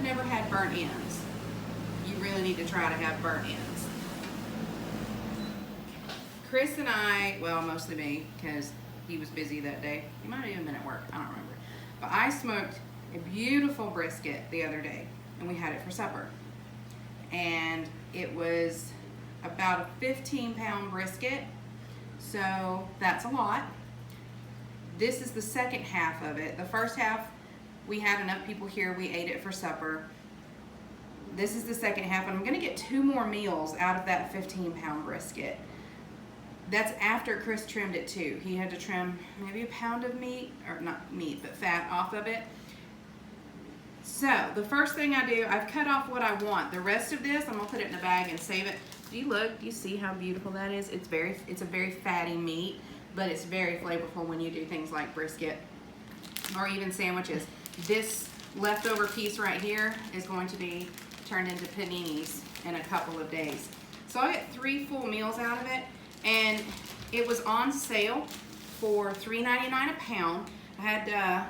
have never had burnt ends, you really need to try to have burnt ends. Chris and I, well, mostly me, because he was busy that day. He might have even been at work, I don't remember. But I smoked a beautiful brisket the other day, and we had it for supper. And it was about a 15-pound brisket, so that's a lot. This is the second half of it. The first half, we had enough people here, we ate it for supper. This is the second half, and I'm gonna get 2 more meals out of that 15-pound brisket. That's after Chris trimmed it too. He had to trim maybe a pound of meat, or not meat, but fat off of it. So the first thing I do, I've cut off what I want. The rest of this, I'm gonna put it in a bag and save it. Do you look? Do you see how beautiful that is? It's a very fatty meat, but it's very flavorful when you do things like brisket or even sandwiches. This leftover piece right here is going to be turned into paninis in a couple of days. So I get 3 full meals out of it, and it was on sale for $3.99 a pound. I had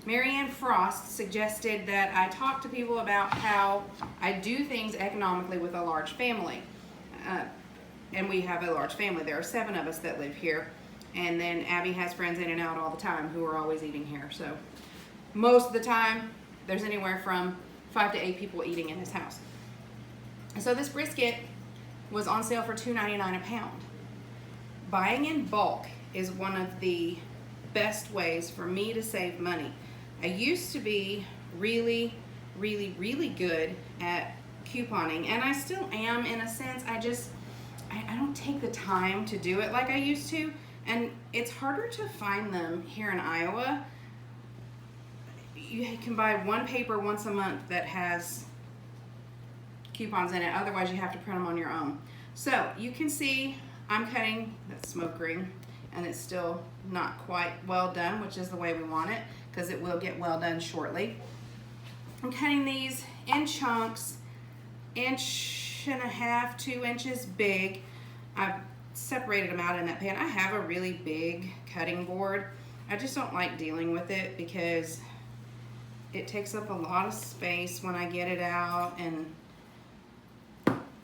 Marianne Frost suggested that I talk to people about how I do things economically with a large family. And we have a large family. There are 7 of us that live here. And then Abby has friends in and out all the time who are always eating here. So most of the time, there's anywhere from 5 to 8 people eating in this house. So this brisket was on sale for $2.99 a pound. Buying in bulk is one of the best ways for me to save money. I used to be really good at couponing, and I still am in a sense. I don't take the time to do it like I used to, and it's harder to find them here in Iowa. You can buy one paper once a month that has coupons in it, otherwise you have to print them on your own. So you can see I'm cutting that smoke ring, and it's still not quite well done, which is the way we want it, because it will get well done shortly. I'm cutting these in chunks, 1.5 to 2 inches big. I've separated them out in that pan. I have a really big cutting board. I just don't like dealing with it because it takes up a lot of space when I get it out, and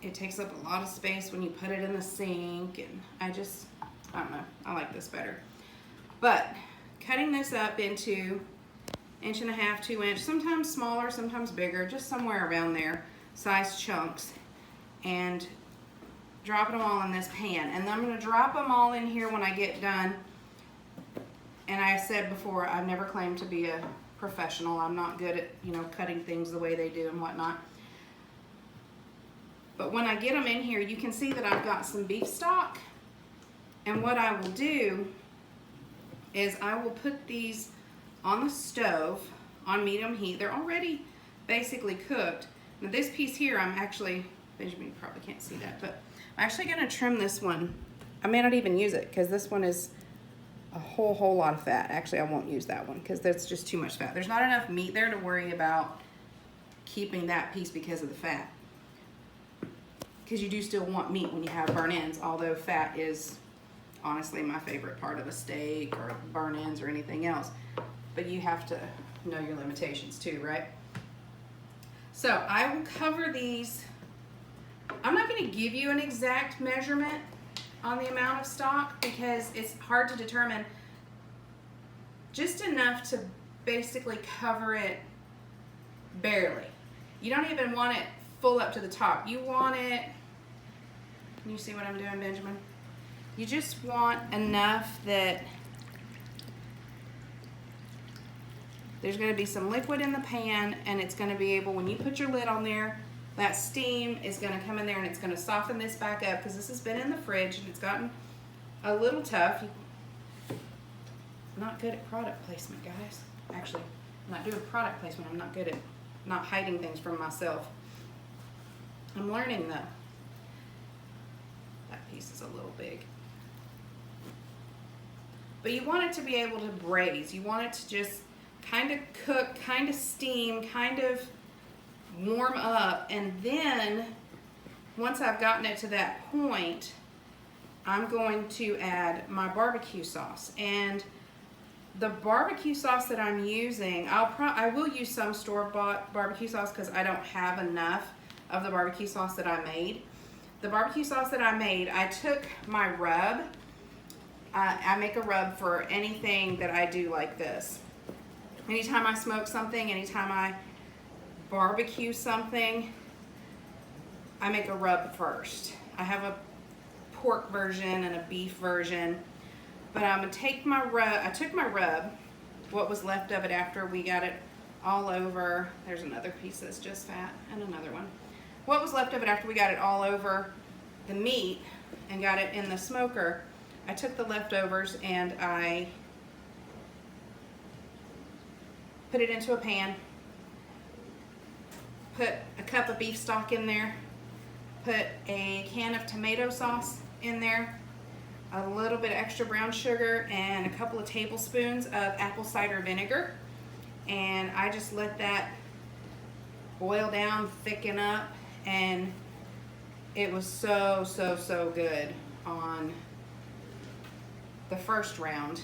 it takes up a lot of space when you put it in the sink, and I don't know, I like this better. But cutting this up into 1.5 to 2 inch, sometimes smaller, sometimes bigger, just somewhere around there, size chunks, and dropping them all in this pan. And then I'm gonna drop them all in here when I get done. And I said before, I've never claimed to be a professional. I'm not good at, cutting things the way they do and whatnot. But when I get them in here, you can see that I've got some beef stock. And what I will do is I will put these on the stove on medium heat. They're already basically cooked. Now this piece here, Benjamin, you probably can't see that, but I'm actually gonna trim this one. I may not even use it because this one is a whole lot of fat. Actually, I won't use that one because that's just too much fat. There's not enough meat there to worry about keeping that piece because of the fat. Because you do still want meat when you have burnt ends, although fat is honestly my favorite part of a steak or burnt ends or anything else. But you have to know your limitations too, right? So I will cover these. I'm not going to give you an exact measurement on the amount of stock because it's hard to determine. Just enough to basically cover it barely. You don't even want it full up to the top. You want it, can you see what I'm doing, Benjamin? You just want enough that there's going to be some liquid in the pan, and it's going to be able, when you put your lid on there, that steam is going to come in there and it's going to soften this back up because this has been in the fridge and it's gotten a little tough. I'm not good at product placement, guys. Actually, I'm not doing product placement. I'm not good at not hiding things from myself. I'm learning though. That piece is a little big. But you want it to be able to braise. You want it to just kind of cook, kind of steam, kind of warm up, and then once I've gotten it to that point, I'm going to add my barbecue sauce. And The barbecue sauce that I'm using, I will use some store-bought barbecue sauce because I don't have enough of the barbecue sauce that I made. The barbecue sauce that I made, I took my rub. I make a rub for anything that I do like this. Anytime I smoke something, anytime I barbecue something, I make a rub first. I have a pork version and a beef version. But I'm gonna take my rub, I took my rub, what was left of it after we got it all over, there's another piece that's just fat, and another one. What was left of it after we got it all over the meat and got it in the smoker, I took the leftovers and I put it into a pan, put a cup of beef stock in there, put a can of tomato sauce in there, a little bit of extra brown sugar, and a couple of tablespoons of apple cider vinegar. And I just let that boil down, thicken up, and it was so, so, so good on the first round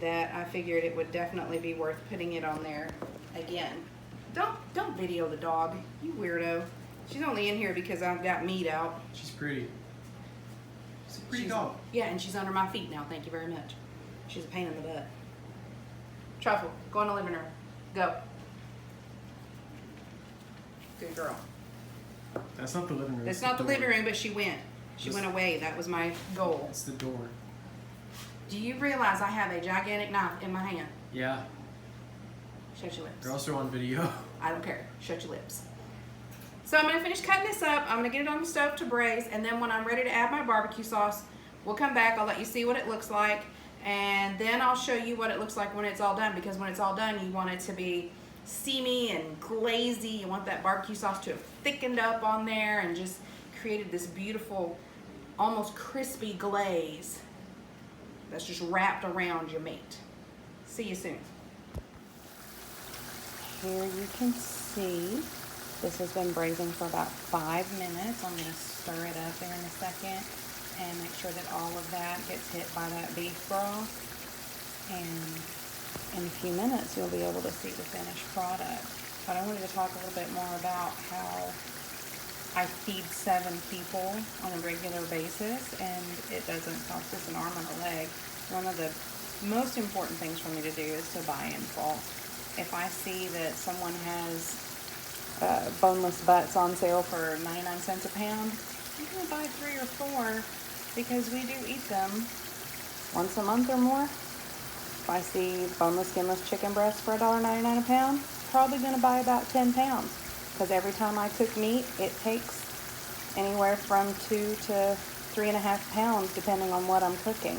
that I figured it would definitely be worth putting it on there again. Don't video the dog, you weirdo. She's only in here because I've got meat out. She's pretty. She's a pretty dog. Yeah, and she's under my feet now. Thank you very much. She's a pain in the butt. Truffle, go in the living room. Go. Good girl. That's not the living room. It's not the living room, but she went. She went away. That was my goal. It's the door. Do you realize I have a gigantic knife in my hand? Yeah. Shut your lips. You're also on video. I don't care. Shut your lips. So I'm going to finish cutting this up. I'm going to get it on the stove to braise, and then when I'm ready to add my barbecue sauce, we'll come back. I'll let you see what it looks like, and then I'll show you what it looks like when it's all done, because when it's all done, you want it to be steamy and glazy. You want that barbecue sauce to have thickened up on there and just created this beautiful, almost crispy glaze that's just wrapped around your meat. See you soon. Here you can see this has been braising for about 5 minutes. I'm going to stir it up there in a second and make sure that all of that gets hit by that beef broth. And in a few minutes, you'll be able to see the finished product. But I wanted to talk a little bit more about how I feed 7 people on a regular basis, and it doesn't cost us an arm and a leg. One of the most important things for me to do is to buy in bulk. If I see that someone has boneless butts on sale for 99 cents a pound, I'm going to buy 3 or 4 because we do eat them once a month or more. If I see boneless, skinless chicken breasts for $1.99 a pound, probably going to buy about 10 pounds because every time I cook meat, it takes anywhere from 2 to 3.5 pounds depending on what I'm cooking.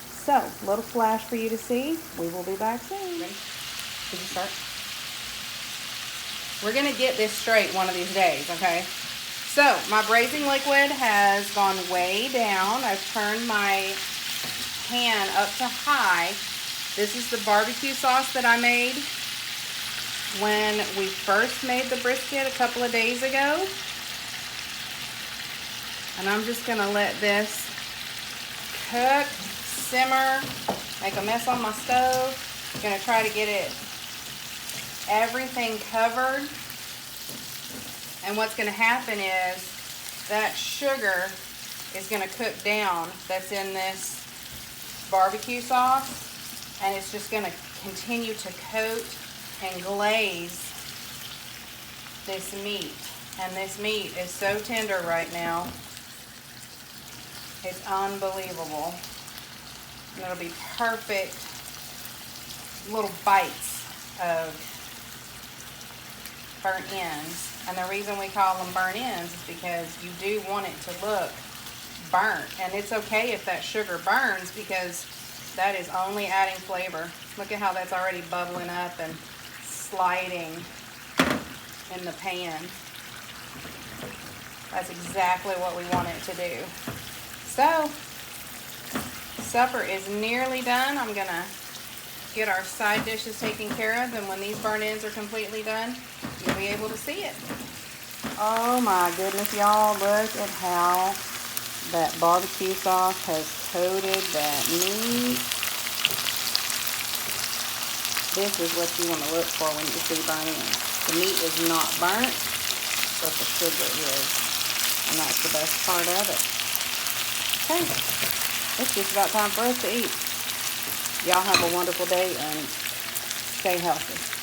So, little flash for you to see. We will be back soon. Ready? Did you start? We're going to get this straight one of these days, okay? So, my braising liquid has gone way down. I've turned my pan up to high. This is the barbecue sauce that I made when we first made the brisket a couple of days ago. And I'm just going to let this cook, simmer, make a mess on my stove. I'm going to try to get it everything covered, and what's going to happen is that sugar is going to cook down that's in this barbecue sauce, and it's just going to continue to coat and glaze this meat. And this meat is so tender right now, it's unbelievable. And it'll be perfect little bites of burnt ends. And the reason we call them burnt ends is because you do want it to look burnt. And it's okay if that sugar burns because that is only adding flavor. Look at how that's already bubbling up and sliding in the pan. That's exactly what we want it to do. So, supper is nearly done. I'm gonna get our side dishes taken care of, and when these burnt ends are completely done, you'll be able to see it. Oh my goodness, y'all, look at how that barbecue sauce has coated that meat. This is what you want to look for when you see burning. The meat is not burnt, but the sugar is. And that's the best part of it. Okay. It's just about time for us to eat. Y'all have a wonderful day and stay healthy.